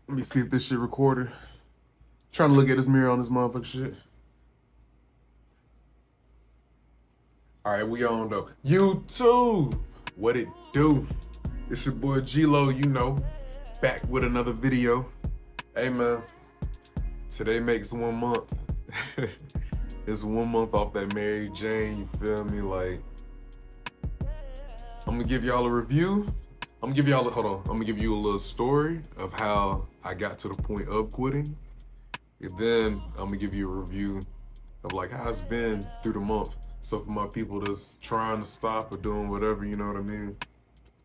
Let me see if this shit recorded. Trying to look at this mirror on this motherfucker shit. All right, we on though. YouTube, what it do? It's your boy G-Lo, back with another video. Hey man, today makes 1 month. It's 1 month off that Maryjane, you feel me? Like, I'm gonna give y'all a review. I'm gonna give you a little story of how I got to the point of quitting. And then I'm gonna give you a review of like how it's been through the month. So for my people that's trying to stop or doing whatever, you know what I mean?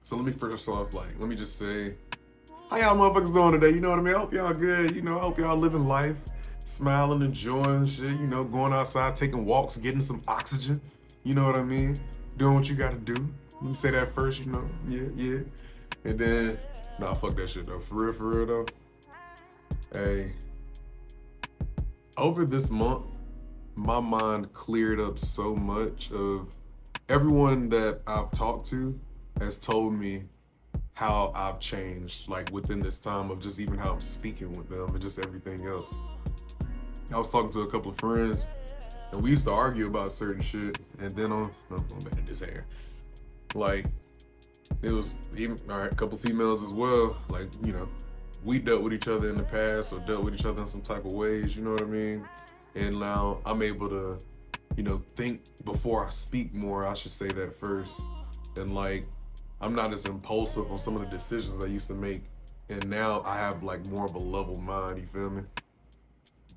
So let me first off, let me just say, how y'all motherfuckers doing today? You know what I mean? I hope y'all good. I hope y'all living life, smiling, enjoying shit, going outside, taking walks, getting some oxygen. You know what I mean? Doing what you gotta do. Let me say that first, yeah. And then, nah, fuck that shit though. For real though. Hey, over this month, my mind cleared up so much of everyone that I've talked to has told me how I've changed, like within this time of just even how I'm speaking with them and just everything else. I was talking to a couple of friends and we used to argue about certain shit, and then I'm going back to this hair. Like, it was even, all right, a couple females as well. Like, we dealt with each other in the past or dealt with each other in some type of ways, you know what I mean? And now I'm able to, think before I speak more, I should say that first. And like, I'm not as impulsive on some of the decisions I used to make. And now I have like more of a level mind, you feel me?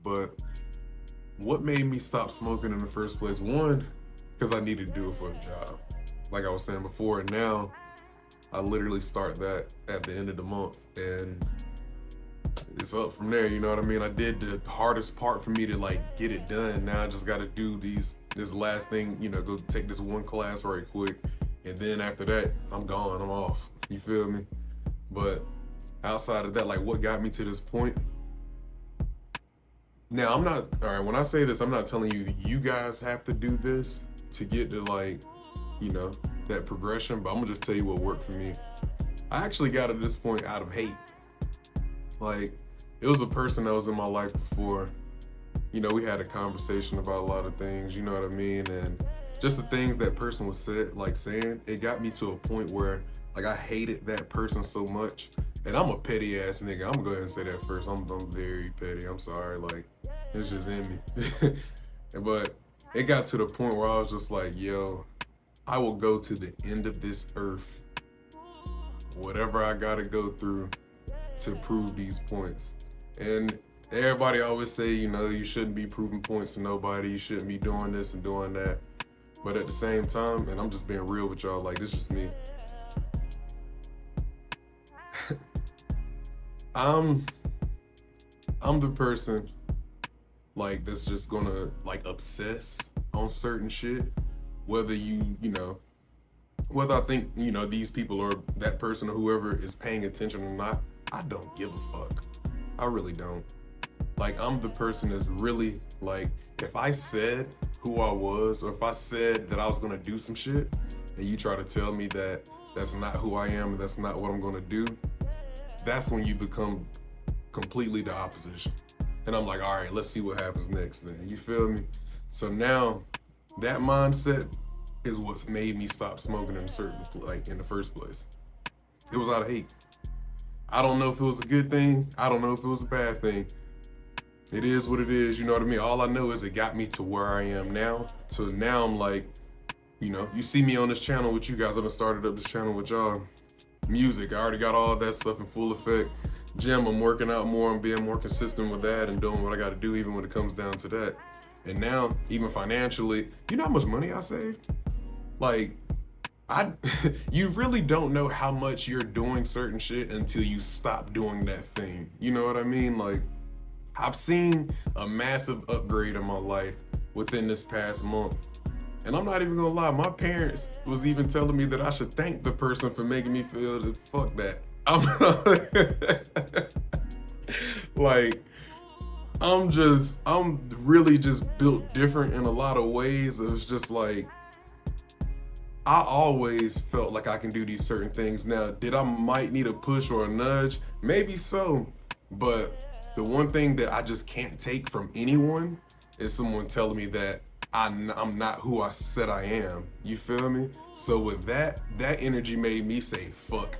But what made me stop smoking in the first place? One, because I needed to do it for a job. Like I was saying before, and now I literally start that at the end of the month, and it's up from there, you know what I mean? I did the hardest part for me to like get it done. Now I just gotta do this last thing, go take this one class right quick, and then after that, I'm gone, I'm off. You feel me? But outside of that, like what got me to this point? Now I'm not, all right, when I say this, I'm not telling you you guys have to do this to get to like, that progression, but I'm gonna just tell you what worked for me. I actually got to this point out of hate. Like, it was a person that was in my life before. We had a conversation about a lot of things, you know what I mean? And just the things that person was saying, it got me to a point where like I hated that person so much. And I'm a petty ass nigga. I'm gonna go ahead and say that first. I'm very petty. I'm sorry. Like, it's just in me. But it got to the point where I was just like, yo, I will go to the end of this earth, whatever I gotta go through to prove these points. And everybody always say, you shouldn't be proving points to nobody, you shouldn't be doing this and doing that. But at the same time, and I'm just being real with y'all, like, this is just me. I'm the person like that's just gonna like obsess on certain shit, whether whether I think, these people or that person or whoever is paying attention or not. I don't give a fuck. I really don't. Like, I'm the person that's really like, if I said who I was, or if I said that I was gonna do some shit, and you try to tell me that that's not who I am and that's not what I'm gonna do, that's when you become completely the opposition. And I'm like, all right, let's see what happens next then. You feel me? So now that mindset is what's made me stop smoking in in the first place. It was out of hate. I don't know if it was a good thing. I don't know if it was a bad thing. It is what it is, you know what I mean? All I know is it got me to where I am now. So now I'm like, you see me on this channel with you guys. I done started up this channel with y'all. Music, I already got all that stuff in full effect. Gym, I'm working out more. I'm being more consistent with that and doing what I got to do even when it comes down to that. And now, even financially, you know how much money I saved? Like, you really don't know how much you're doing certain shit until you stop doing that thing. You know what I mean? Like, I've seen a massive upgrade in my life within this past month. And I'm not even gonna lie, my parents was even telling me that I should thank the person for making me feel that, fuck that. I'm like, I'm really just built different in a lot of ways. It's just like, I always felt like I can do these certain things. Now, did I might need a push or a nudge? Maybe so. But the one thing that I just can't take from anyone is someone telling me that I'm not who I said I am. You feel me? So with that, that energy made me say, fuck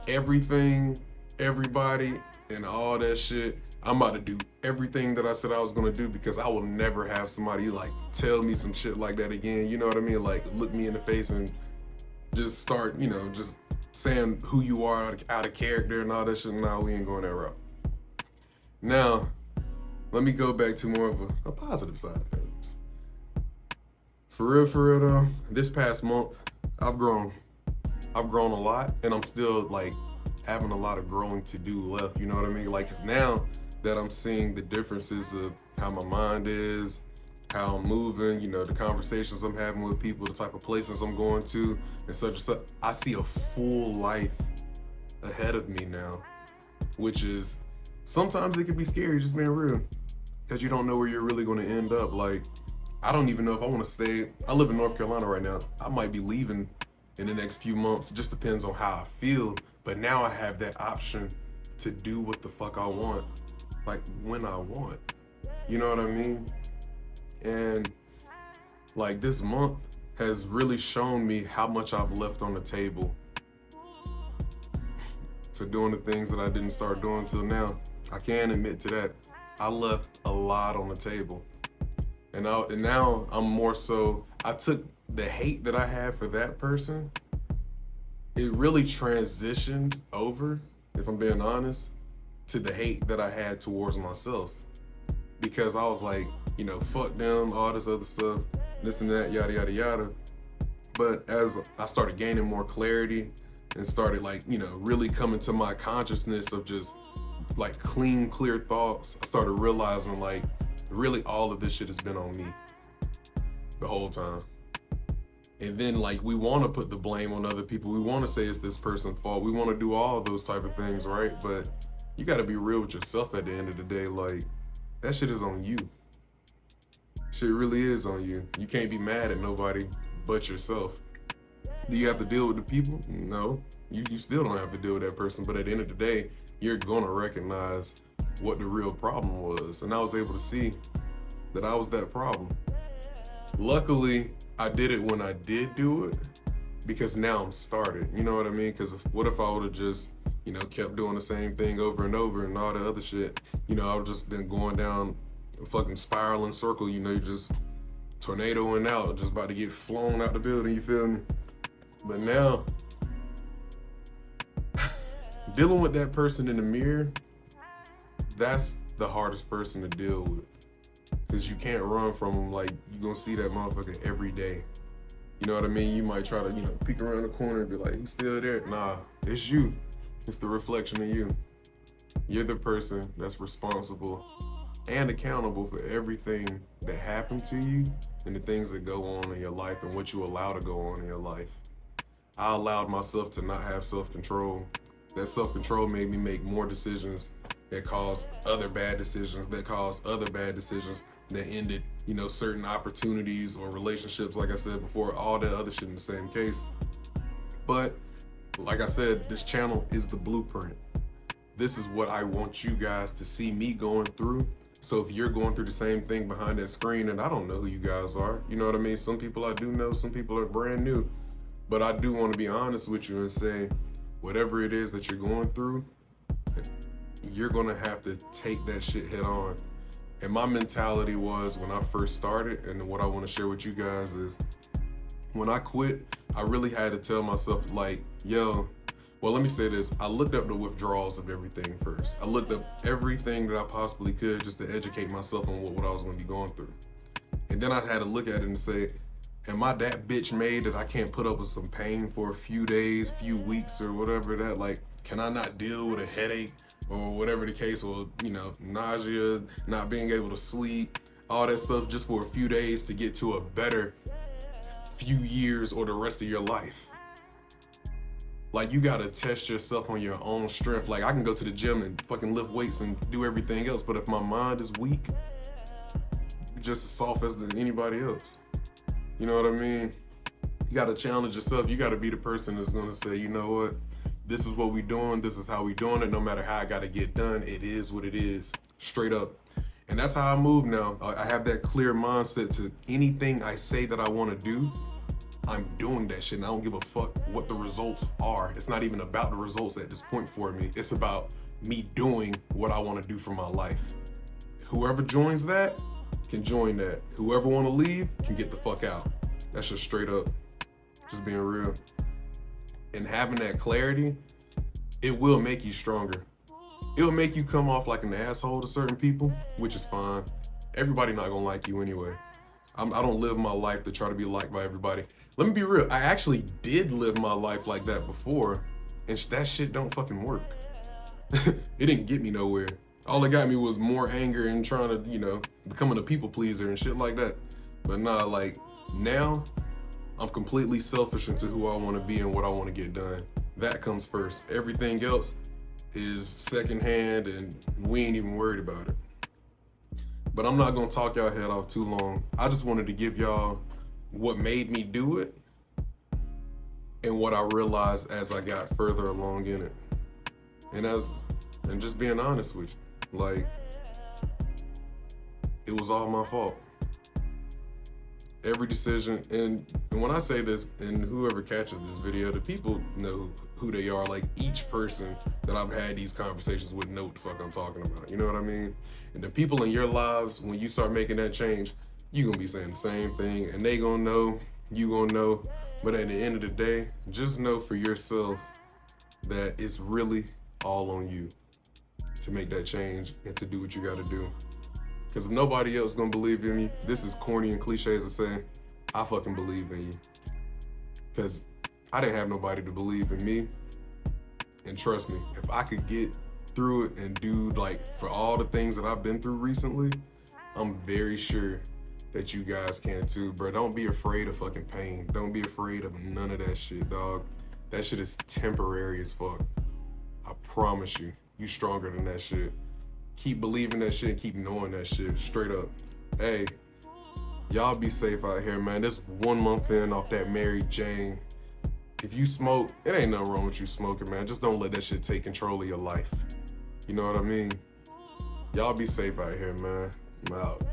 everything, everybody, and all that shit. I'm about to do everything that I said I was gonna do because I will never have somebody like tell me some shit like that again. You know what I mean? Like look me in the face and just start, just saying who you are out of character and all that shit. Nah, we ain't going that route. Now, let me go back to more of a positive side of things. For real though, this past month, I've grown. I've grown a lot, and I'm still like having a lot of growing to do left. You know what I mean? Like, it's now that I'm seeing the differences of how my mind is, how I'm moving, the conversations I'm having with people, the type of places I'm going to, and such and such. I see a full life ahead of me now, which is sometimes it can be scary, just being real, because you don't know where you're really going to end up. Like, I don't even know if I want to stay. I live in North Carolina right now. I might be leaving in the next few months. It just depends on how I feel. But now I have that option to do what the fuck I want, like when I want. You know what I mean? And like this month has really shown me how much I've left on the table for doing the things that I didn't start doing till now. I can admit to that. I left a lot on the table. And now I'm more so, I took the hate that I had for that person, it really transitioned over, if I'm being honest, to the hate that I had towards myself. Because I was like, fuck them, all this other stuff, this and that, yada, yada, yada. But as I started gaining more clarity and started really coming to my consciousness of just like clean, clear thoughts, I started realizing like, really all of this shit has been on me the whole time. And then like we want to put the blame on other people. We want to say it's this person's fault. We want to do all of those type of things, right? But you got to be real with yourself at the end of the day. Like that shit is on you. Shit really is on you. You can't be mad at nobody but yourself. Do you have to deal with the people? No. You still don't have to deal with that person. But at the end of the day, you're going to recognize what the real problem was. And I was able to see that I was that problem. Luckily, I did it when I did do it because now I'm started. You know what I mean? Because what if I would have just, kept doing the same thing over and over and all the other shit? I would have just been going down a fucking spiraling circle. You just tornadoing out, just about to get flown out the building. You feel me? But now, dealing with that person in the mirror, that's the hardest person to deal with. Because you can't run from them. Like, you're going to see that motherfucker every day. You know what I mean? You might try to, peek around the corner and be like, he's still there. Nah, it's you. It's the reflection of you. You're the person that's responsible and accountable for everything that happened to you and the things that go on in your life and what you allow to go on in your life. I allowed myself to not have self-control. That self-control made me make more decisions that caused other bad decisions, that ended, certain opportunities or relationships, like I said before, all that other shit in the same case. But like I said, this channel is the blueprint. This is what I want you guys to see me going through. So if you're going through the same thing behind that screen, and I don't know who you guys are, you know what I mean? Some people I do know, some people are brand new. But I do want to be honest with you and say, whatever it is that you're going through, you're going to have to take that shit head on. And my mentality was when I first started, and what I want to share with you guys is, when I quit, I really had to tell myself like, well, let me say this. I looked up the withdrawals of everything first. I looked up everything that I possibly could just to educate myself on what I was going to be going through. And then I had to look at it and say, am I that bitch made that I can't put up with some pain for a few days, few weeks, or whatever that, like, can I not deal with a headache or whatever the case, or, nausea, not being able to sleep, all that stuff just for a few days to get to a better few years or the rest of your life? Like, you gotta test yourself on your own strength. Like, I can go to the gym and fucking lift weights and do everything else, but if my mind is weak, just as soft as anybody else. You know what I mean? You gotta challenge yourself. You gotta be the person that's gonna say, you know what? this is what we doing, this is how we doing it, no matter how I gotta get done, it is what it is, straight up. And that's how I move now. I have that clear mindset to anything I say that I wanna do, I'm doing that shit and I don't give a fuck what the results are. It's not even about the results at this point for me. It's about me doing what I wanna do for my life. Whoever joins that can join that. Whoever wanna leave can get the fuck out. That's just straight up, just being real. And having that clarity, it will make you stronger. It'll make you come off like an asshole to certain people, which is fine. Everybody not gonna like you anyway. I don't live my life to try to be liked by everybody. Let me be real, I actually did live my life like that before, and that shit don't fucking work. It didn't get me nowhere. All it got me was more anger and trying to, becoming a people pleaser and shit like that. But nah, like now, I'm completely selfish into who I want to be and what I want to get done. That comes first. Everything else is secondhand and we ain't even worried about it. But I'm not gonna talk y'all head off too long. I just wanted to give y'all what made me do it and what I realized as I got further along in it. And just being honest with you, like, it was all my fault. Every decision, and when I say this, and whoever catches this video, the people know who they are. Like, each person that I've had these conversations with know what the fuck I'm talking about. You know what I mean? And the people in your lives, when you start making that change, you gonna be saying the same thing, and they gonna know, you gonna know. But at the end of the day, just know for yourself that it's really all on you to make that change and to do what you gotta do. Because if nobody else gonna believe in me, this is corny and cliche as I say, I fucking believe in you. Because I didn't have nobody to believe in me. And trust me, if I could get through it and do, like, for all the things that I've been through recently, I'm very sure that you guys can too, bro. Don't be afraid of fucking pain. Don't be afraid of none of that shit, dog. That shit is temporary as fuck. I promise you, you stronger than that shit. Keep believing that shit, keep knowing that shit, straight up. Hey, y'all be safe out here, man. This 1 month in off that Maryjane. If you smoke, it ain't nothing wrong with you smoking, man. Just don't let that shit take control of your life. You know what I mean? Y'all be safe out here, man. I'm out.